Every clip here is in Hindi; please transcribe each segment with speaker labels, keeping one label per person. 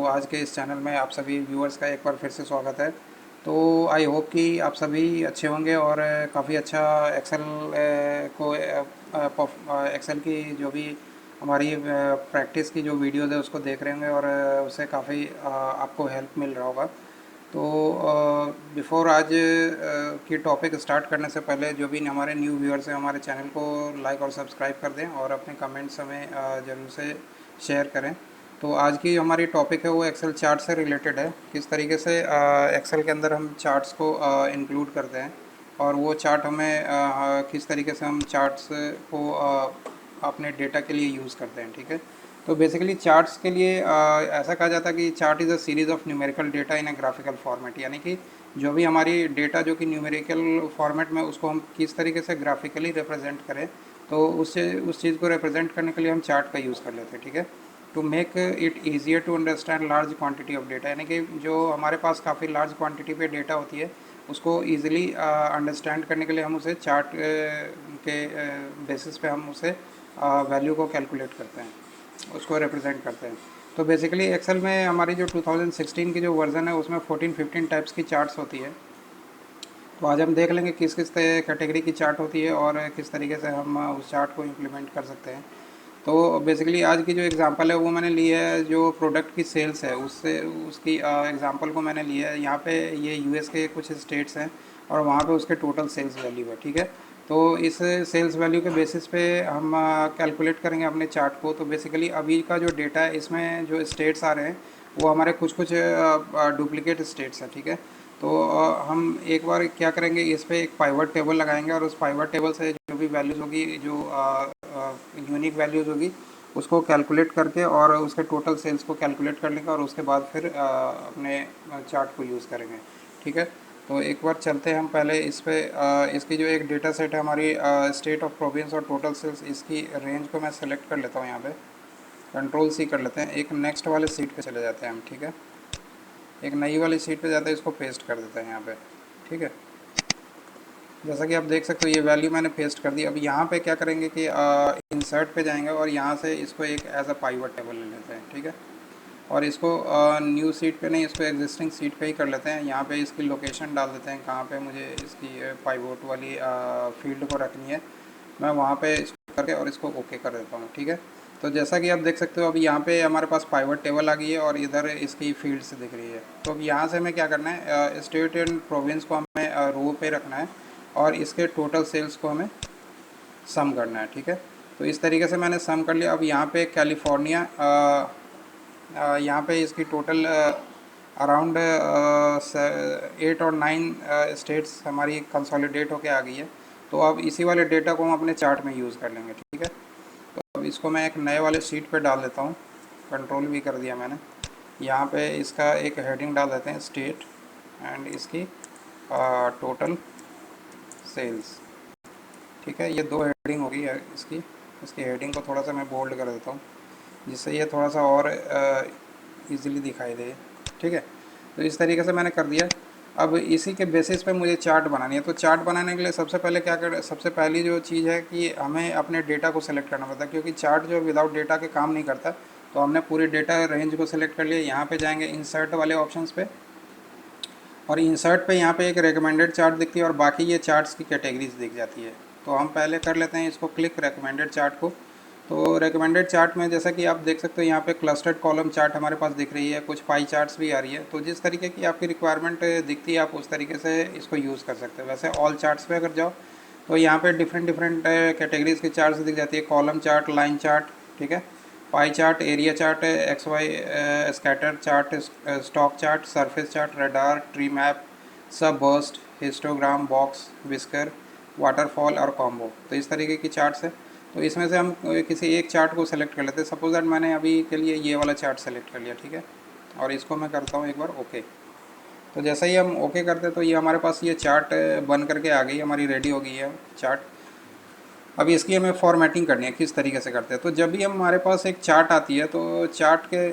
Speaker 1: आज के इस चैनल में आप सभी व्यूअर्स का एक बार फिर से स्वागत है। तो आई होप कि आप सभी अच्छे होंगे और काफ़ी अच्छा एक्सेल को एक्सेल की जो भी हमारी प्रैक्टिस की जो वीडियोज़ है उसको देख रहे होंगे और उससे काफ़ी आपको हेल्प मिल रहा होगा। तो बिफ़ोर आज की टॉपिक स्टार्ट करने से पहले जो भी हमारे न्यू व्यूअर्स हैं हमारे चैनल को लाइक और सब्सक्राइब कर दें और अपने कमेंट्स हमें ज़रूर से शेयर करें। तो आज की हमारी टॉपिक है वो एक्सेल चार्ट से रिलेटेड है, किस तरीके से एक्सेल के अंदर हम चार्ट्स को इंक्लूड करते हैं और वो चार्ट हमें किस तरीके से हम चार्ट्स को अपने डेटा के लिए यूज़ करते हैं। ठीक है, तो बेसिकली चार्ट्स के लिए ऐसा कहा जाता है कि chart is a series of numerical data in a graphical format, यानी कि जो भी हमारी डेटा जो कि न्यूमेरिकल फॉर्मेट में उसको हम किस तरीके से ग्राफिकली रिप्रेजेंट करें, तो उससे उस चीज़ को रिप्रेजेंट करने के लिए हम चार्ट का यूज़ कर लेते हैं। ठीक है, to make it easier to understand large quantity of data, यानी कि जो हमारे पास काफ़ी लार्ज क्वांटिटी पे डेटा होती है उसको ईजिली अंडरस्टैंड करने के लिए हम उसे चार्ट के बेसिस पे हम उसे वैल्यू को कैलकुलेट करते हैं, उसको रिप्रेजेंट करते हैं। तो बेसिकली एक्सेल में हमारी जो 2016 की जो वर्ज़न है उसमें 14-15 टाइप्स की चार्ट्स होती है। तो आज हम देख लेंगे किस किस कैटेगरी की चार्ट होती है और किस तरीके से हम उस चार्ट को इम्प्लीमेंट कर सकते हैं। तो बेसिकली आज की जो एग्ज़ाम्पल है वो मैंने ली है जो प्रोडक्ट की सेल्स है उससे उसकी एग्ज़ाम्पल को मैंने लिया है। यहाँ पे ये यूएस के कुछ स्टेट्स हैं और वहाँ पे उसके टोटल सेल्स वैल्यू है। ठीक है, तो इस सेल्स वैल्यू के बेसिस पे हम कैलकुलेट करेंगे अपने चार्ट को। तो बेसिकली अभी का जो डेटा है इसमें जो स्टेट्स आ रहे हैं वो हमारे कुछ कुछ डुप्लीकेट स्टेट्स हैं। ठीक है, तो हम एक बार क्या करेंगे, इस पर एक पाइवट टेबल लगाएंगे और उस पाइवट टेबल से जो भी वैल्यूज़ होगी, जो यूनिक वैल्यूज़ होगी उसको कैलकुलेट करके और उसके टोटल सेल्स को कैलकुलेट कर लेंगे और उसके बाद फिर अपने चार्ट को यूज़ करेंगे। ठीक है, तो एक बार चलते हैं हम पहले इस पे इसकी जो एक डेटा सेट है हमारी स्टेट ऑफ प्रोविंस और टोटल सेल्स, इसकी रेंज को मैं सेलेक्ट कर लेता हूँ। यहाँ पे कंट्रोल सी कर लेते हैं, एक नेक्स्ट वाले सीट पे चले जाते हैं हम। ठीक है, एक नई वाली सीट पे जाते हैं, इसको पेस्ट कर देते हैं यहाँ पे। ठीक है, जैसा कि आप देख सकते हो ये वैल्यू मैंने पेस्ट कर दी। अब यहाँ पे क्या करेंगे कि इंसर्ट पे जाएंगे और यहाँ से इसको एक एज अ पाइवट टेबल ले लेते हैं। ठीक है, और इसको न्यू सीट पे नहीं, इसको एग्जिस्टिंग सीट पे ही कर लेते हैं। यहाँ पे इसकी लोकेशन डाल देते हैं कहाँ पे मुझे इसकी पाइवट वाली फील्ड को रखनी है, मैं वहाँ पे इसको करके और इसको ओके कर देता हूँ। ठीक है, तो जैसा कि आप देख सकते हो अभी यहाँ पे हमारे पास पाइवट टेबल आ गई है और इधर इसकी फील्ड्स दिख रही है। तो अब यहाँ से हमें क्या करना है, स्टेट एंड प्रोविंस को हमें रो पे रखना है और इसके टोटल सेल्स को हमें सम करना है। ठीक है, तो इस तरीके से मैंने सम कर लिया। अब यहाँ पे कैलिफोर्निया, यहाँ पे इसकी टोटल अराउंड 8 और 9 स्टेट्स हमारी कंसोलिडेट होके आ गई है। तो अब इसी वाले डेटा को हम अपने चार्ट में यूज़ कर लेंगे। ठीक है, तो अब इसको मैं एक नए वाले शीट पे डाल देता हूँ, कंट्रोल भी कर दिया मैंने। यहाँ पे इसका एक हेडिंग डाल देते हैं स्टेट एंड इसकी टोटल सेल्स। ठीक है, ये दो हेडिंग होगी इसकी। इसकी हेडिंग को थोड़ा सा मैं बोल्ड कर देता हूँ जिससे ये थोड़ा सा और इजीली दिखाई दे। ठीक है, तो इस तरीके से मैंने कर दिया। अब इसी के बेसिस पे मुझे चार्ट बनानी है। तो चार्ट बनाने के लिए सबसे पहले क्या कर सबसे पहली जो चीज़ है कि हमें अपने डेटा को सेलेक्ट करना पड़ता है, क्योंकि चार्ट जो विदाउट डेटा के काम नहीं करता। तो हमने पूरी डेटा रेंज को सिलेक्ट कर लिया। यहाँ पे जाएंगे इंसर्ट वाले ऑप्शंस पे और इंसर्ट पे यहाँ पे एक रिकमेंडेड चार्ट दिखती है और बाकी ये चार्ट्स की कैटेगरीज दिख जाती है। तो हम पहले कर लेते हैं इसको क्लिक रिकमेंडेड चार्ट को। तो रिकमेंडेड चार्ट में जैसा कि आप देख सकते हो यहाँ पे क्लस्टर्ड कॉलम चार्ट हमारे पास दिख रही है, कुछ पाई चार्ट्स भी आ रही है। तो जिस तरीके की आपकी रिक्वायरमेंट दिखती है आप उस तरीके से इसको यूज़ कर सकते हैं। वैसे ऑल चार्ट्स पे अगर जाओ तो यहाँ पे डिफरेंट डिफरेंट कैटेगरीज की चार्ट्स दिख जाती है, कॉलम चार्ट, लाइन चार्ट, ठीक है, pie chart, area chart, X Y scatter chart, stock chart, surface chart, radar, tree map, sunburst, histogram, box, whisker, waterfall और कॉम्बो। तो इस तरीके की चार्ट्स है। तो इसमें से हम किसी एक चार्ट को सेलेक्ट कर लेते हैं। सपोज दैट मैंने अभी के लिए ये वाला चार्ट सेलेक्ट कर लिया। ठीक है, और इसको मैं करता हूँ एक बार ओके। तो जैसा ही हम ओके करते हैं तो ये हमारे पास ये चार्ट बन करके आ गई, हमारी रेडी हो गई है चार्ट। अब इसकी हमें फॉर्मेटिंग करनी है, किस तरीके से करते हैं। तो जब भी हमारे पास एक चार्ट आती है तो चार्ट के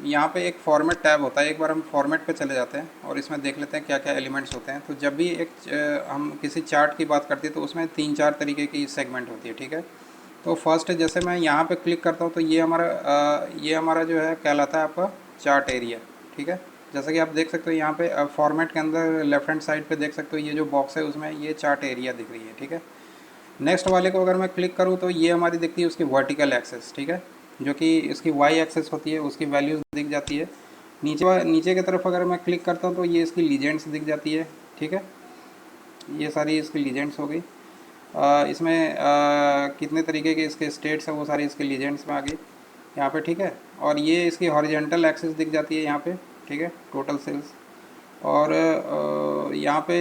Speaker 1: यहाँ पे एक फॉर्मेट टैब होता है। एक बार हम फॉर्मेट पे चले जाते हैं और इसमें देख लेते हैं क्या क्या एलिमेंट्स होते हैं। तो जब भी एक हम किसी चार्ट की बात करते हैं तो उसमें 3-4 तरीके की सेगमेंट होती है। ठीक है, तो फर्स्ट जैसे मैं यहाँ पे क्लिक करता हूँ तो ये हमारा जो है कहलाता है आपका चार्ट एरिया, ठीक है। जैसा कि आप देख सकते हो यहाँ पे फॉर्मेट के अंदर लेफ्ट हैंड साइड पे देख सकते हो ये जो बॉक्स है उसमें ये चार्ट एरिया दिख रही है, ठीक है। नेक्स्ट वाले को अगर मैं क्लिक करूँ तो ये हमारी दिखती है उसकी वर्टिकल एक्सेस, ठीक है, जो कि इसकी वाई एक्सेस होती है, उसकी वैल्यूज़ दिख जाती है। नीचे की तरफ अगर मैं क्लिक करता हूँ तो ये इसकी लीजेंड्स दिख जाती है, ठीक है। ये सारी इसकी लीजेंड्स हो गई। इसमें कितने तरीके के इसके स्टेट्स हैं वो सारी इसके लीजेंड्स में आ गई यहाँ पे, ठीक है। और ये इसकी हॉरिजेंटल एक्सिस दिख जाती है यहाँ पे, ठीक है, टोटल सेल्स। और यहाँ पे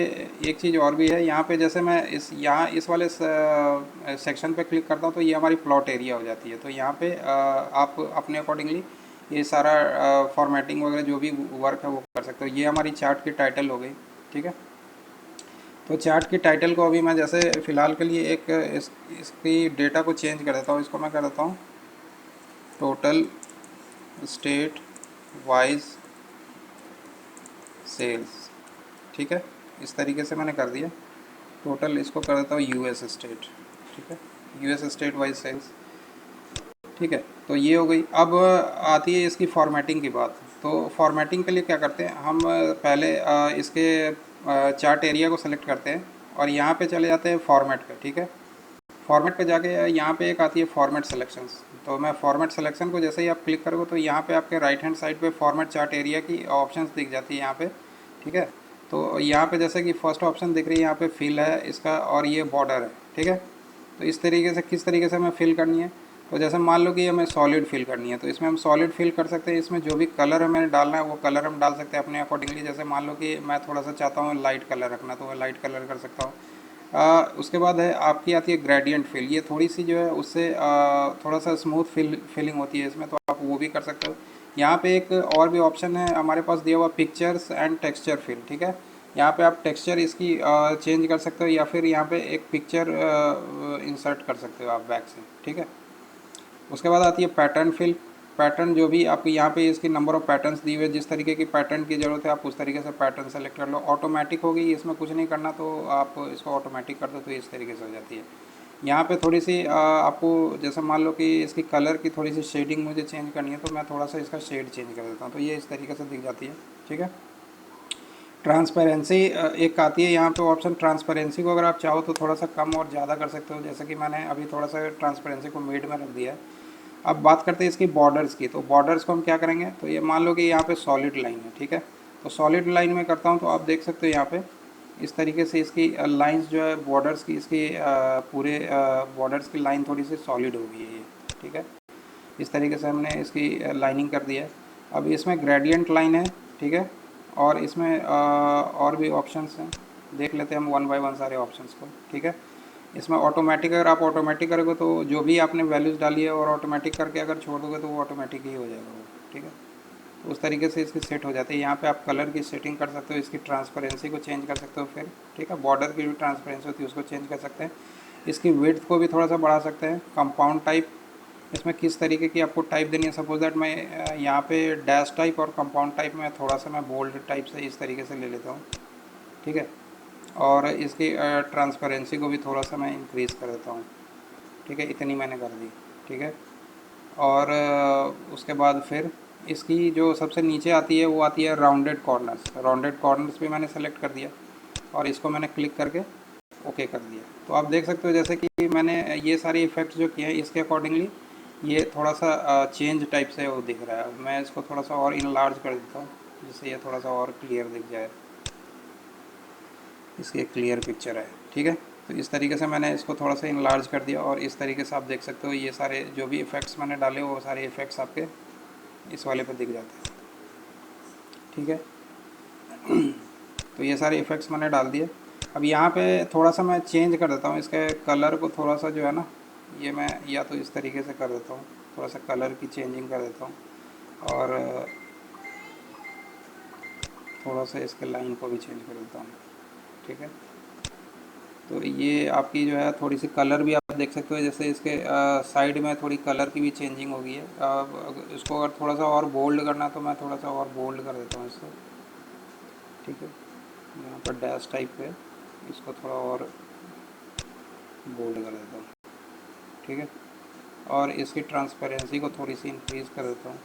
Speaker 1: एक चीज़ और भी है, यहाँ पे जैसे मैं इस वाले सेक्शन पे क्लिक करता हूँ तो ये हमारी प्लॉट एरिया हो जाती है। तो यहाँ पे आप अपने अकॉर्डिंगली ये सारा फॉर्मेटिंग वगैरह जो भी वर्क है वो कर सकते हो। ये हमारी चार्ट की टाइटल हो गई, ठीक है। तो चार्ट की टाइटल को अभी मैं जैसे फ़िलहाल के लिए इसकी डेटा को चेंज कर देता हूँ। इसको मैं कर देता हूँ टोटल स्टेट वाइज सेल्स, ठीक है। इस तरीके से मैंने कर दिया। टोटल इसको कर देता हूँ यूएस स्टेट, ठीक है, यूएस स्टेट वाइज सेल्स, ठीक है। तो ये हो गई। अब आती है इसकी फॉर्मेटिंग की बात। तो फॉर्मेटिंग के लिए क्या करते हैं हम, पहले इसके चार्ट एरिया को सेलेक्ट करते हैं और यहाँ पे चले जाते हैं फॉर्मेट पे, ठीक है। फॉर्मेट पे जाके यहाँ पे एक आती है फॉर्मेट सिलेक्शंस। तो मैं फॉर्मेट सिलेक्शन को जैसे ही आप क्लिक करोगे तो यहाँ पे आपके राइट हैंड साइड पे फॉर्मेट चार्ट एरिया की ऑप्शंस दिख जाती है यहाँ पे, ठीक है। तो यहाँ पे जैसे कि फर्स्ट ऑप्शन दिख रही है यहाँ पे फिल है इसका और ये बॉर्डर है, ठीक है। तो इस तरीके से किस तरीके से हमें फिल करनी है, तो जैसे मान लो कि हमें सॉलिड फिल करनी है तो इसमें हम सॉलिड फिल कर सकते हैं। इसमें जो भी कलर हमें डालना है वो कलर हम डाल सकते हैं अपने अकॉर्डिंगली। जैसे मान लो कि मैं थोड़ा सा चाहता हूँ लाइट कलर रखना तो मैं लाइट कलर कर सकता हूँ। उसके बाद है आपकी आती है ग्रेडियंट फिल। ये थोड़ी सी जो है उससे थोड़ा सा स्मूथ फिलिंग होती है इसमें, तो आप वो भी कर सकते हो। यहाँ पे एक और भी ऑप्शन है हमारे पास दिया हुआ पिक्चर्स एंड टेक्सचर फिल, ठीक है। यहाँ पे आप टेक्सचर इसकी चेंज कर सकते हो या फिर यहाँ पे एक पिक्चर इंसर्ट कर सकते हो आप बैक से, ठीक है। उसके बाद आती है पैटर्न फिल। पैटर्न जो भी आपको यहाँ पे इसकी नंबर ऑफ पैटर्न्स दी हुई है, जिस तरीके की पैटर्न की ज़रूरत है आप उस तरीके से पैटर्न सेलेक्ट कर लो। ऑटोमेटिक होगी, इसमें कुछ नहीं करना, तो आप इसको ऑटोमेटिक कर दो तो इस तरीके से हो जाती है। यहाँ पे थोड़ी सी आपको जैसे मान लो कि इसकी कलर की थोड़ी सी शेडिंग मुझे चेंज करनी है तो मैं थोड़ा सा इसका शेड चेंज कर देता हूँ, तो ये इस तरीके से दिख जाती है, ठीक है। ट्रांसपेरेंसी एक आती है यहाँ पे ऑप्शन। ट्रांसपेरेंसी को अगर आप चाहो तो थोड़ा सा कम और ज़्यादा कर सकते हो, जैसे कि मैंने अभी थोड़ा सा ट्रांसपेरेंसी को मिड में रख दिया है। अब बात करते हैं इसकी बॉर्डर्स की। तो बॉर्डर्स को हम क्या करेंगे, तो ये मान लो कि यहाँ पे सॉलिड लाइन है, ठीक है। तो सॉलिड लाइन में करता हूँ तो आप देख सकते हो यहाँ पे इस तरीके से इसकी लाइंस जो है बॉर्डर्स की, इसकी पूरे बॉर्डर्स की लाइन थोड़ी सी सॉलिड हो गई है ये, ठीक है। इस तरीके से हमने इसकी लाइनिंग कर दिया है। अब इसमें ग्रेडियंट लाइन है, ठीक है। और इसमें और भी ऑप्शंस हैं, देख लेते हैं हम वन बाय वन सारे ऑप्शंस को, ठीक है। इसमें ऑटोमेटिक, अगर आप ऑटोमेटिक करोगे तो जो भी आपने वैल्यूज़ डाली है और ऑटोमेटिक करके अगर छोड़ दोगे तो वो ऑटोमेटिक ही हो जाएगा वो, ठीक है। तो उस तरीके से इसकी सेट हो जाती है। यहाँ पे आप कलर की सेटिंग कर सकते हो, इसकी ट्रांसपेरेंसी को चेंज कर सकते हो फिर, ठीक है। बॉर्डर की भी ट्रांसपेरेंसी होती है उसको चेंज कर सकते हैं। इसकी विड्थ को भी थोड़ा सा बढ़ा सकते हैं। कंपाउंड टाइप, इसमें किस तरीके की आपको टाइप देनी है। सपोज दैट मैं यहाँ पे डैश टाइप और कंपाउंड टाइप में थोड़ा सा मैं बोल्ड टाइप से इस तरीके से ले लेता हूँ, ठीक है। और इसकी ट्रांसपेरेंसी को भी थोड़ा सा मैं इंक्रीज़ कर देता हूँ, ठीक है। इतनी मैंने कर दी, ठीक है। और उसके बाद फिर इसकी जो सबसे नीचे आती है वो आती है राउंडेड कॉर्नर्स। राउंडेड कॉर्नर्स भी मैंने सेलेक्ट कर दिया और इसको मैंने क्लिक करके ओके कर दिया। तो आप देख सकते हो जैसे कि मैंने ये सारे इफ़ेक्ट्स जो किए हैं इसके अकॉर्डिंगली ये थोड़ा सा चेंज टाइप से वो दिख रहा है। मैं इसको थोड़ा सा और इनलार्ज कर देता हूँ जिससे ये थोड़ा सा और क्लियर दिख जाए, इसकी एक क्लियर पिक्चर है, ठीक है। तो इस तरीके से मैंने इसको थोड़ा सा इनलार्ज कर दिया और इस तरीके से आप देख सकते हो ये सारे जो भी इफ़ेक्ट्स मैंने डाले वो सारे इफ़ेक्ट्स आपके इस वाले पे दिख जाते हैं, ठीक है। तो ये सारे इफ़ेक्ट्स मैंने डाल दिए। अब यहाँ पे थोड़ा सा मैं चेंज कर देता हूँ इसके कलर को, थोड़ा सा जो है ना ये मैं या तो इस तरीके से कर देता हूँ, थोड़ा सा कलर की चेंजिंग कर देता हूँ और थोड़ा सा इसके लाइन को भी चेंज कर देता हूँ, ठीक है। तो ये आपकी जो है थोड़ी सी कलर भी आप देख सकते हो, जैसे इसके साइड में थोड़ी कलर की भी चेंजिंग हो गई है। इसको अगर थोड़ा सा और बोल्ड करना है तो मैं थोड़ा सा और बोल्ड कर देता हूँ इसको, ठीक है। यहाँ पर डैश टाइप पे इसको थोड़ा और बोल्ड कर देता हूँ, ठीक है। और इसकी ट्रांसपेरेंसी को थोड़ी सी इंक्रीज़ कर देता हूँ,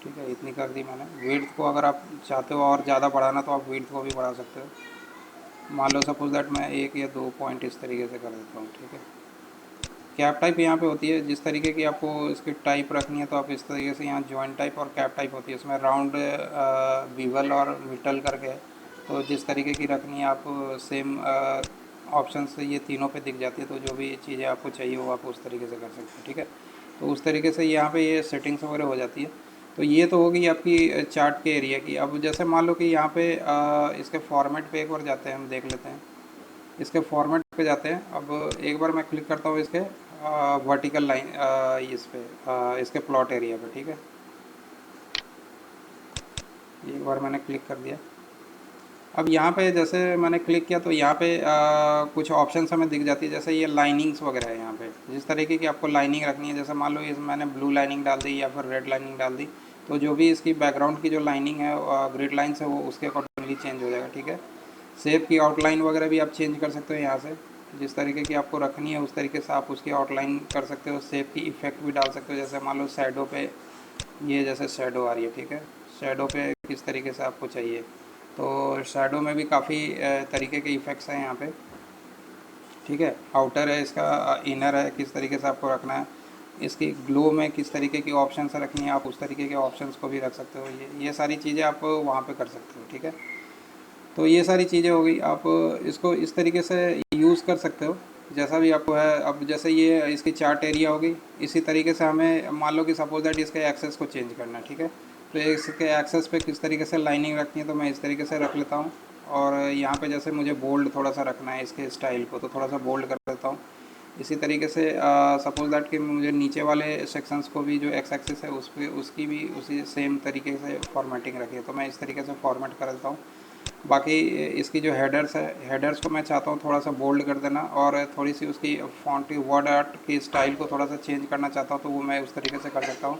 Speaker 1: ठीक है, इतनी कर दी मैंने। विड्थ को अगर आप चाहते हो और ज़्यादा बढ़ाना तो आप विड्थ को भी बढ़ा सकते हो। मान लो सपोज दैट मैं 1 या 2 पॉइंट इस तरीके से कर देता हूँ। ठीक है, कैप टाइप यहाँ पे होती है, जिस तरीके की आपको इसकी टाइप रखनी है तो आप इस तरीके से, यहाँ जॉइंट टाइप और कैप टाइप होती है, इसमें राउंड बीवल और मिटल करके है। तो जिस तरीके की रखनी है आप सेम ऑप्शन से ये तीनों पे दिख जाती है, तो जो भी चीज़ें आपको चाहिए वो आप उस तरीके से कर सकते हो। ठीक है, तो उस तरीके से यहाँ पे ये सेटिंग्स वगैरह हो जाती है। तो ये तो होगी आपकी चार्ट के एरिया की। अब जैसे मान लो कि यहाँ पे इसके फॉर्मेट पे एक बार जाते हैं, हम देख लेते हैं। इसके फॉर्मेट पे जाते हैं। अब एक बार मैं क्लिक करता हूँ इसके वर्टिकल लाइन, इस पे इसके प्लॉट एरिया पे। ठीक है, एक बार मैंने क्लिक कर दिया। अब यहाँ पे जैसे मैंने क्लिक किया तो यहाँ पे कुछ ऑप्शंस हमें दिख जाती है, जैसे ये लाइनिंग्स वगैरह है। यहाँ पे जिस तरीके की आपको लाइनिंग रखनी है, जैसे मान लो इस मैंने ब्लू लाइनिंग डाल दी या फिर रेड लाइनिंग डाल दी, तो जो भी इसकी बैकग्राउंड की जो लाइनिंग है, ग्रिड लाइन्स है, वो उसके अकॉर्डिंगली चेंज हो जाएगा। ठीक है, शेप की आउटलाइन वगैरह भी आप चेंज कर सकते हो यहाँ से। जिस तरीके की आपको रखनी है उस तरीके से आप उसकी आउटलाइन कर सकते हो। शेप की इफेक्ट भी डाल सकते हो, जैसे मान लो शैडो पे, ये जैसे शैडो आ रही है। ठीक है, शैडो पे किस तरीके से आपको चाहिए, तो शैडो में भी काफ़ी तरीके के इफ़ेक्ट्स हैं यहाँ पे। ठीक है, आउटर है इसका, इनर है, किस तरीके से आपको रखना है। इसकी ग्लो में किस तरीके की ऑप्शंस रखनी है, आप उस तरीके के ऑप्शंस को भी रख सकते हो। ये सारी चीज़ें आप वहाँ पे कर सकते हो। ठीक है, तो ये सारी चीज़ें हो गई। आप इसको इस तरीके से यूज़ कर सकते हो जैसा भी आपको है। अब जैसे ये इसकी चार्ट एरिया होगी, इसी तरीके से हमें मान लो कि सपोज दैट इसके एक्सेस को चेंज करना है। ठीक है, तो इसके एक्सेस पे किस तरीके से लाइनिंग रखनी है, तो मैं इस तरीके से रख लेता हूँ। और यहाँ पे जैसे मुझे बोल्ड थोड़ा सा रखना है इसके स्टाइल को, तो थोड़ा सा बोल्ड कर देता हूँ। इसी तरीके से सपोज दैट कि मुझे नीचे वाले सेक्शंस को भी, जो एक्स एक्सिस है उस पर, उसकी भी उसी सेम तरीके से फॉर्मेटिंग रखी है, तो मैं इस तरीके से फॉर्मेट कर देता हूँ। बाकी इसकी जो हेडर्स है, हेडर्स को मैं चाहता हूँ थोड़ा सा बोल्ड कर देना, और थोड़ी सी उसकी फॉन्ट की वर्ड आर्ट की स्टाइल को थोड़ा सा चेंज करना चाहता हूँ, तो वो मैं उस तरीके से कर सकता हूँ।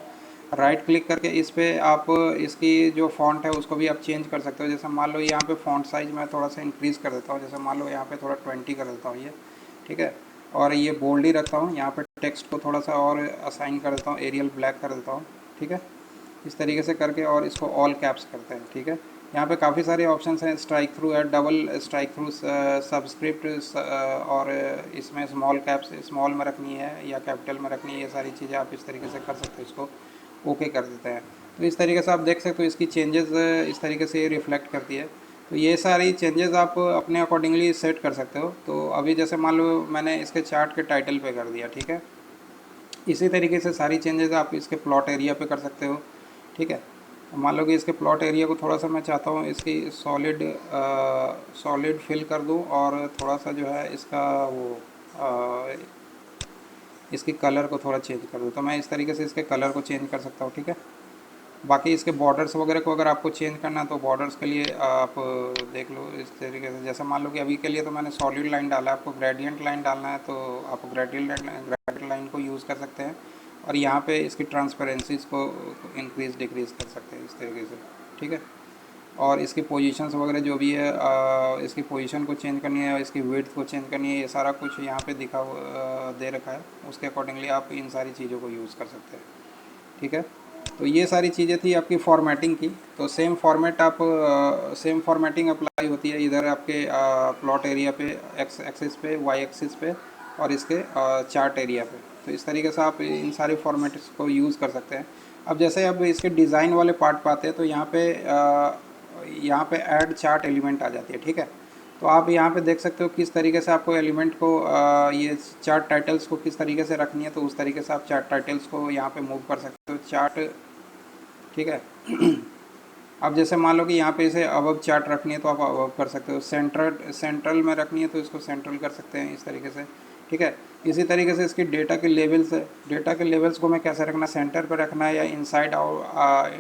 Speaker 1: राइट क्लिक करके इस पर आप इसकी जो फॉन्ट है उसको भी आप चेंज कर सकते हो। जैसे मान लो यहाँ पे फॉन्ट साइज़ मैं थोड़ा सा इंक्रीज़ कर देता हूँ, जैसे मान लो यहाँ पे थोड़ा 20 कर देता हूँ ये। ठीक है, और ये बोल्ड ही रखता हूँ। यहाँ पे टेक्स्ट को थोड़ा सा और असाइन कर देता हूँ, एरियल ब्लैक कर देता हूँ। ठीक है, इस तरीके से करके, और इसको ऑल कैप्स करते हैं। ठीक है, यहाँ पे काफ़ी सारे ऑप्शंस हैं, स्ट्राइक थ्रू है, डबल स्ट्राइक थ्रू, सबस्क्रिप्ट, और इसमें स्मॉल कैप्स स्मॉल में रखनी है या कैपिटल में रखनी है, ये सारी चीज़ें आप इस तरीके से कर सकते हो। इसको ओके कर देते हैं, तो इस तरीके से आप देख सकते हो इसकी चेंजेस इस तरीके से रिफ्लेक्ट करती है। तो ये सारी चेंजेस आप अपने अकॉर्डिंगली सेट कर सकते हो। तो अभी जैसे मान लो मैंने इसके चार्ट के टाइटल पे कर दिया। ठीक है, इसी तरीके से सारी चेंजेस आप इसके प्लॉट एरिया पे कर सकते हो। ठीक है, मान लो कि इसके प्लॉट एरिया को थोड़ा सा मैं चाहता हूँ इसकी सॉलिड फिल कर दूँ, और थोड़ा सा जो है इसका वो आ, इसकी कलर को थोड़ा चेंज कर दूँ, तो मैं इस तरीके से इसके कलर को चेंज कर सकता हूँ। ठीक है, बाकी इसके बॉर्डर्स वगैरह को अगर आपको चेंज करना है तो बॉर्डर्स के लिए आप देख लो इस तरीके से। जैसे मान लो कि अभी के लिए तो मैंने सॉलिड लाइन डाला है, आपको ग्रेडियंट लाइन डालना है तो आप ग्रेडियंट लाइन को यूज़ कर सकते हैं, और यहाँ पे इसकी ट्रांसपेरेंसीज को इंक्रीज़ डिक्रीज़ कर सकते हैं इस तरीके से। ठीक है, और इसकी पोजीशंस वगैरह जो भी है, इसकी पोजीशन को चेंज करनी है, इसकी विड्थ को चेंज करनी है, ये सारा कुछ यहाँ पे दे रखा है। उसके अकॉर्डिंगली आप इन सारी चीज़ों को यूज़ कर सकते हैं। ठीक है, तो ये सारी चीज़ें थी आपकी फॉर्मेटिंग की। तो सेम फॉर्मेटिंग अप्लाई होती है इधर आपके प्लॉट एरिया पे, एक्स एक्सिस पे, वाई एक्सिस पे, और इसके चार्ट एरिया पे। तो इस तरीके से आप इन सारे फॉर्मेट्स को यूज़ कर सकते हैं। अब जैसे अब इसके डिज़ाइन वाले पार्ट पे आते हैं, तो यहाँ पे ऐड चार्ट एलिमेंट आ जाती है। ठीक है, तो आप यहाँ पे देख सकते हो किस तरीके से आपको एलिमेंट को ये चार्ट टाइटल्स को किस तरीके से रखनी है, तो उस तरीके से आप चार्ट टाइटल्स को यहाँ पे मूव कर सकते हो चार्ट। ठीक है, अब जैसे मान लो कि यहाँ पे इसे अबव चार्ट रखनी है तो आप अबव कर सकते हो, सेंट्रल में रखनी है तो इसको सेंट्रल कर सकते हैं इस तरीके से। ठीक है, इसी तरीके से इसकी डेटा के लेवल्स है, डेटा के लेवल्स को मैं कैसे रखना, सेंटर पर रखना है या इनसाइड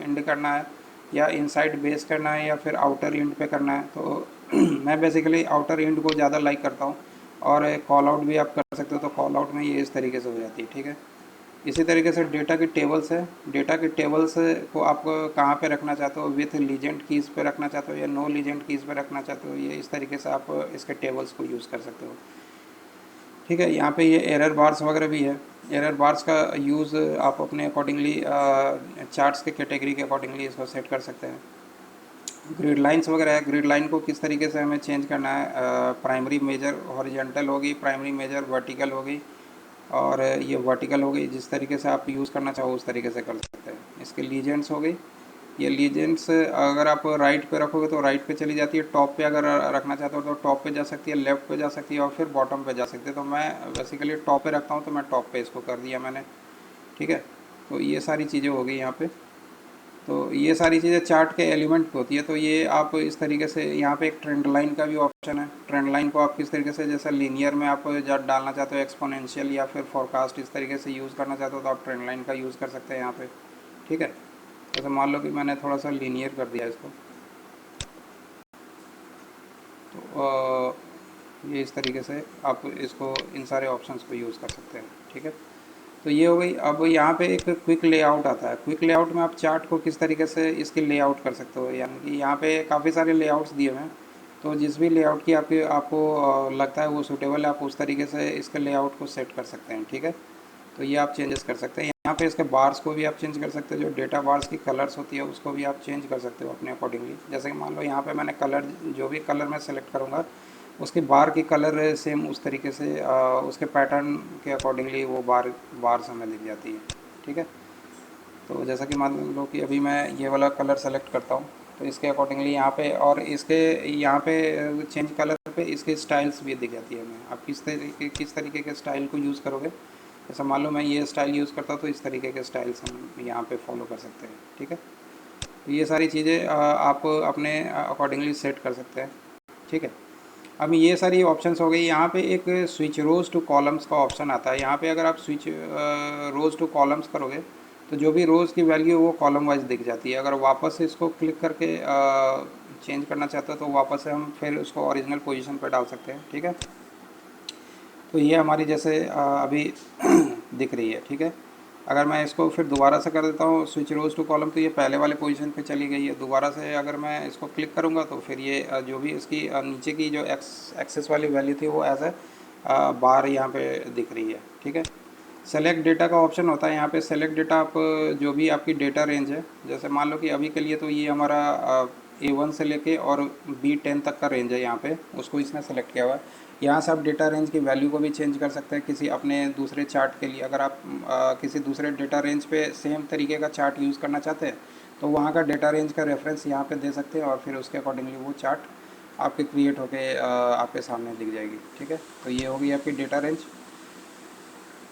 Speaker 1: एंड करना है, या इनसाइड बेस करना है, या फिर आउटर एंड पे करना है। तो मैं बेसिकली आउटर एंड को ज़्यादा लाइक करता हूँ, और कॉल आउट भी आप कर सकते हो, तो कॉल आउट में ये इस तरीके से हो जाती है। ठीक है, इसी तरीके से डेटा की टेबल्स है, डेटा की टेबल्स को आप कहाँ पे रखना चाहते हो, विथ लीजेंड कीज़ पे रखना चाहते हो या नो लीजेंड कीज़ पे रखना चाहते हो, ये इस तरीके से आप इसके टेबल्स को यूज़ कर सकते हो। ठीक है। यहाँ पे ये एरर बार्स वगैरह भी है। एरर बार्स का यूज़ आप अपने अकॉर्डिंगली चार्ट्स के कैटेगरी के अकॉर्डिंगली इसको सेट कर सकते हैं। ग्रिड लाइंस वगैरह है, ग्रिड लाइन को किस तरीके से हमें चेंज करना है। प्राइमरी मेजर हॉरिजॉन्टल होगी, प्राइमरी मेजर वर्टिकल होगी, और ये वर्टिकल होगी। जिस तरीके से आप यूज़ करना चाहो उस तरीके से कर सकते हैं। इसके लीजेंड्स हो गई। ये लीजेंड्स अगर आप राइट पे रखोगे तो राइट पे चली जाती है, टॉप पे अगर रखना चाहते हो तो टॉप पे जा सकती है, लेफ्ट पे जा सकती है, और फिर बॉटम पे जा सकती है। तो मैं बेसिकली टॉप पे रखता हूँ, तो मैं टॉप पे इसको कर दिया मैंने। ठीक है। तो ये सारी चीज़ें हो गई यहाँ पे। तो ये सारी चीज़ें चार्ट के एलिमेंट पे होती है। तो ये आप इस तरीके से, यहाँ पे एक ट्रेंड लाइन का भी ऑप्शन है। ट्रेंड लाइन को आप किस तरीके से, जैसा लीनियर में आप डालना चाहते हो, एक्सपोनेंशियल या फिर फोरकास्ट, इस तरीके से यूज़ करना चाहते हो तो आप ट्रेंड लाइन का यूज़ कर सकते हैं यहाँ पे। ठीक है। जैसे मान लो कि मैंने थोड़ा सा लीनियर कर दिया इसको, तो ये इस तरीके से आप इसको, इन सारे ऑप्शंस को यूज़ कर सकते हैं। ठीक है। तो ये हो गई। अब यहाँ पे एक क्विक लेआउट आता है। क्विक लेआउट में आप चार्ट को किस तरीके से इसकी लेआउट कर सकते हो, यानी कि यहाँ पे काफ़ी सारे लेआउट्स दिए हुए हैं। तो जिस भी लेआउट की आपको लगता है वो सूटेबल है, आप उस तरीके से इसके लेआउट को सेट कर सकते हैं। ठीक है। तो ये आप चेंजेस कर सकते हैं। यहाँ पे इसके बार्स को भी आप चेंज कर सकते हो, जो डेटा बार्स की कलर्स होती है उसको भी आप चेंज कर सकते हो अपने अकॉर्डिंगली। जैसे कि मान लो यहाँ पे मैंने कलर, जो भी कलर मैं सेलेक्ट करूँगा उसके बार की कलर सेम उस तरीके से उसके पैटर्न के अकॉर्डिंगली वो बार्स हमें दिख जाती है। ठीक है। तो जैसा कि मान लो कि अभी मैं ये वाला कलर सेलेक्ट करता हूँ, तो इसके अकॉर्डिंगली यहाँ पे, और इसके यहाँ पे चेंज कलर पे इसके स्टाइल्स भी दिख जाती है हमें। आप किस तरीके के स्टाइल को यूज़ करोगे। जैसा मान लो मैं ये स्टाइल यूज़ करता हूँ तो इस तरीके के स्टाइल्स हम यहाँ पे फॉलो कर सकते हैं। ठीक है। तो ये सारी चीज़ें आप अपने अकॉर्डिंगली सेट कर सकते हैं। ठीक है। अब ये सारी ऑप्शंस हो गई। यहाँ पे एक स्विच रोज़ टू कॉलम्स का ऑप्शन आता है। यहाँ पे अगर आप स्विच रोज़ टू कॉलम्स करोगे तो जो भी रोज़ की वैल्यू है वो कॉलम वाइज दिख जाती है। अगर वापस से इसको क्लिक करके चेंज करना चाहते हो तो वापस से हम फिर उसको ओरिजिनल पोजीशन पर डाल सकते हैं। ठीक है। तो ये हमारी जैसे अभी दिख रही है। ठीक है। अगर मैं इसको फिर दोबारा से कर देता हूँ स्विच रोज़ टू कॉलम, तो ये पहले वाले पोजीशन पे चली गई है। दोबारा से अगर मैं इसको क्लिक करूँगा तो फिर ये जो भी इसकी नीचे की जो एक्सेस वाली वैल्यू थी वो एज ए बार यहाँ पे दिख रही है। ठीक है। सेलेक्ट डेटा का ऑप्शन होता है यहाँ पे। सेलेक्ट डेटा, आप जो भी आपकी डेटा रेंज है, जैसे मान लो कि अभी के लिए तो ये हमारा A1 से लेके और B10 तक का रेंज है, यहाँ पे उसको इसने सेलेक्ट किया हुआ है। यहाँ से आप डेटा रेंज की वैल्यू को भी चेंज कर सकते हैं किसी अपने दूसरे चार्ट के लिए। अगर आप किसी दूसरे डेटा रेंज पे सेम तरीके का चार्ट यूज़ करना चाहते हैं तो वहाँ का डेटा रेंज का रेफरेंस यहाँ पे दे सकते हैं, और फिर उसके अकॉर्डिंगली वो चार्ट आपके क्रिएट होके आपके सामने दिख जाएगी। ठीक है। तो ये होगी आपकी डेटा रेंज।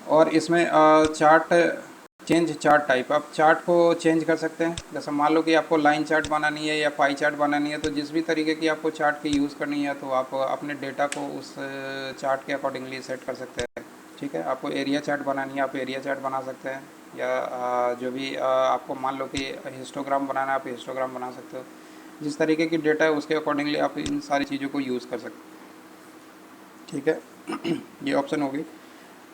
Speaker 1: और इसमें चार्ट चेंज चार्ट टाइप, आप चार्ट को चेंज कर सकते हैं। जैसे मान लो कि आपको लाइन चार्ट बनानी है या पाई चार्ट बनानी है, तो जिस भी तरीके की आपको चार्ट की यूज़ करनी है तो आप अपने डेटा को उस चार्ट के अकॉर्डिंगली सेट कर सकते हैं। ठीक है। आपको एरिया चार्ट बनानी है, आप एरिया चार्ट बना सकते हैं, या जो भी आपको मान लो कि हिस्टोग्राम बनाना है, आप हिस्टोग्राम बना सकते हो। जिस तरीके की डेटा है उसके अकॉर्डिंगली आप इन सारी चीज़ों को यूज़ कर सकते हैं। ठीक है। ये ऑप्शन होगी।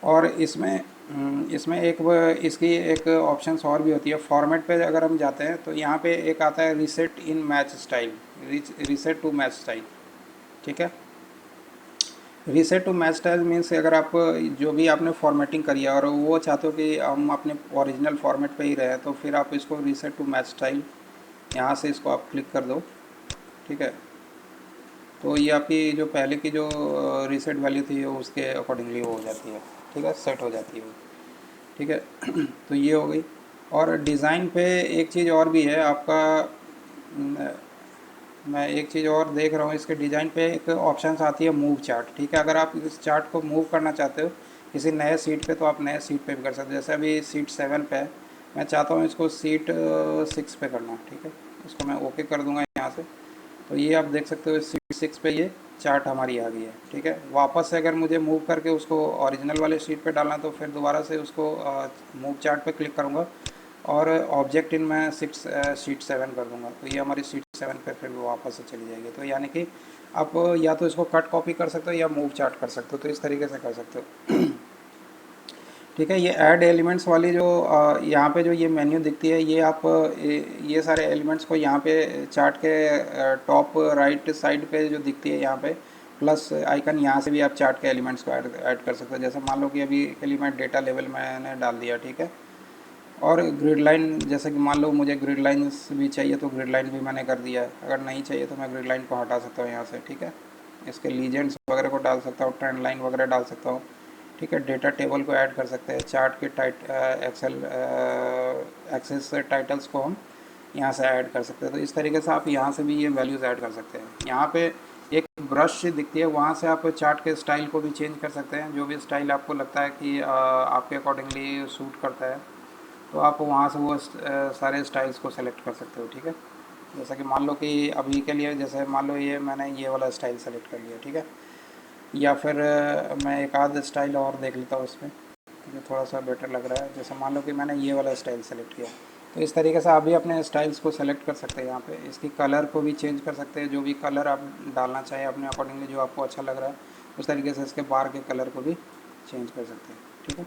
Speaker 1: और इसमें एक इसकी एक ऑप्शंस और भी होती है। फॉर्मेट पे अगर हम जाते हैं तो यहाँ पे एक आता है reset in match style, reset to match style. ठीक है। Reset to match style means अगर आप जो भी आपने फॉर्मेटिंग करी है और वो चाहते हो कि हम अपने ओरिजिनल फॉर्मेट पे ही रहे, तो फिर आप इसको रीसेट टू मैच स्टाइल, यहाँ से इसको आप क्लिक कर दो। ठीक है। तो ये आपकी जो पहले की जो रीसेट वैल्यू थी उसके अकॉर्डिंगली वो हो जाती है। ठीक है। सेट हो जाती है वो। ठीक है। तो ये हो गई। और डिज़ाइन पे एक चीज़ और भी है आपका। न- मैं एक चीज़ और देख रहा हूँ इसके डिज़ाइन पे, एक ऑप्शन आती है मूव चार्ट। ठीक है। अगर आप इस चार्ट को मूव करना चाहते हो किसी नए सीट पे तो आप नए सीट पे भी कर सकते हो। जैसे अभी सीट 7 पे है, मैं चाहता हूँ इसको सीट 6 पे करना। ठीक है। इसको मैं ओके कर दूँगा यहाँ से। तो ये आप देख सकते हो सीट 6 पे ये चार्ट हमारी आ गई है। ठीक है। वापस से अगर मुझे मूव करके उसको ओरिजिनल वाले शीट पे डालना तो फिर दोबारा से उसको मूव चार्ट पे क्लिक करूँगा और ऑब्जेक्ट इन मैं शीट 7 कर दूँगा, तो ये हमारी शीट 7 पे फिर वापस से चली जाएगी। तो यानी कि आप या तो इसको कट कॉपी कर सकते हो या मूव चार्ट कर सकते हो, तो इस तरीके से कर सकते हो। ठीक है। ये ऐड एलिमेंट्स वाली जो यहाँ पे जो ये मेन्यू दिखती है, ये आप ये सारे एलिमेंट्स को यहाँ पे चार्ट के टॉप राइट साइड पे जो दिखती है यहाँ पे, प्लस आइकन, यहाँ से भी आप चार्ट के एलिमेंट्स को ऐड कर सकते हो। जैसे मान लो कि अभी के लिए मैं डेटा लेवल मैंने डाल दिया, ठीक है। और ग्रिड लाइन, जैसे कि मान लो मुझे ग्रिड लाइन्स भी चाहिए तो ग्रिड लाइन भी मैंने कर दिया है। अगर नहीं चाहिए तो मैं ग्रिड लाइन को हटा सकता हूँ यहाँ से, ठीक है। इसके लीजेंड्स वगैरह को डाल सकता हूँ, ट्रेंड लाइन वगैरह डाल सकता हूँ, ठीक है। डेटा टेबल को ऐड कर सकते हैं, चार्ट के एक्सेल एक्सेस टाइटल्स को हम यहाँ से ऐड कर सकते हैं। तो इस तरीके से आप यहाँ से भी ये वैल्यूज़ ऐड कर सकते हैं। यहाँ पे एक ब्रश दिखती है, वहाँ से आप चार्ट के स्टाइल को भी चेंज कर सकते हैं। जो भी स्टाइल आपको लगता है कि आपके अकॉर्डिंगली सूट करता है, तो आप वहाँ से वो सारे स्टाइल्स को सेलेक्ट कर सकते हो, ठीक है। जैसा कि मान लो कि अभी के लिए, जैसे मान लो ये मैंने ये वाला स्टाइल सेलेक्ट कर लिया, ठीक है। या फिर मैं एक आध स्टाइल और देख लेता हूँ इसमें जो थोड़ा सा बेटर लग रहा है। जैसे मान लो कि मैंने ये वाला स्टाइल सेलेक्ट किया, तो इस तरीके से आप भी अपने स्टाइल्स को सेलेक्ट कर सकते हैं। यहाँ पे इसकी कलर को भी चेंज कर सकते हैं, जो भी कलर आप डालना चाहें अपने अकॉर्डिंगली, जो आपको अच्छा लग रहा है उस तरीके से इसके बार के कलर को भी चेंज कर सकते हैं, ठीक है।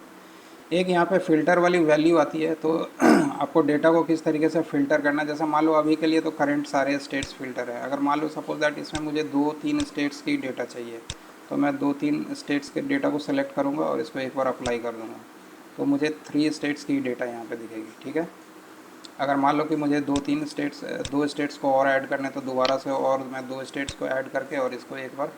Speaker 1: एक यहाँ पे फ़िल्टर वाली वैल्यू आती है, तो आपको डेटा को किस तरीके से फ़िल्टर करना है। जैसे मान लो अभी के लिए तो करंट सारे स्टेट्स फ़िल्टर है। अगर मान लो सपोज दैट इसमें मुझे 2-3 स्टेट्स की डेटा चाहिए, तो मैं 2-3 स्टेट्स के डेटा को सेलेक्ट करूँगा और इसको एक बार अप्लाई कर दूँगा, तो मुझे 3 स्टेट्स की डेटा यहाँ पे दिखेगी, ठीक है। अगर मान लो कि मुझे 2 स्टेट्स को और ऐड करने, तो दोबारा से और मैं 2 स्टेट्स को ऐड करके और इसको एक बार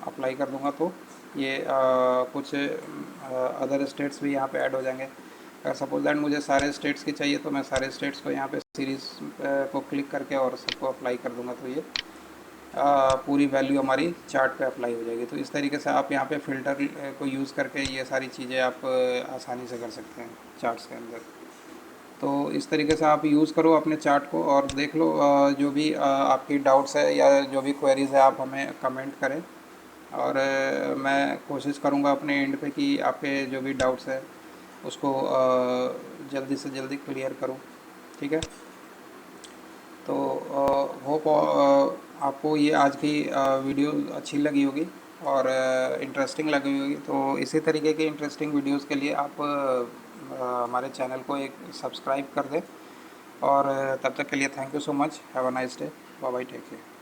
Speaker 1: अप्लाई कर दूंगा, तो ये कुछ अदर स्टेट्स भी यहाँ पे ऐड हो जाएंगे। अगर सपोज दैट मुझे सारे स्टेट्स की चाहिए, तो मैं सारे स्टेट्स को यहाँ पे सीरीज़ को क्लिक करके और सबको अप्लाई कर दूंगा, तो ये पूरी वैल्यू हमारी चार्ट पे अप्लाई हो जाएगी। तो इस तरीके से आप यहाँ पे फ़िल्टर को यूज़ करके ये सारी चीज़ें आप आसानी से कर सकते हैं चार्ट्स के अंदर। तो इस तरीके से आप यूज़ करो अपने चार्ट को और देख लो। जो भी आपकी डाउट्स है या जो भी क्वेरीज़ है, आप हमें कमेंट करें, और मैं कोशिश करूँगा अपने एंड पे कि आपके जो भी डाउट्स है उसको जल्दी से जल्दी क्लियर करूँ, ठीक है। तो होप आपको ये आज की वीडियो अच्छी लगी होगी और इंटरेस्टिंग लगी होगी। तो इसी तरीके के इंटरेस्टिंग वीडियोस के लिए आप हमारे चैनल को एक सब्सक्राइब कर दें। और तब तक के लिए thank you so much. Have a nice day. Bye bye, take care.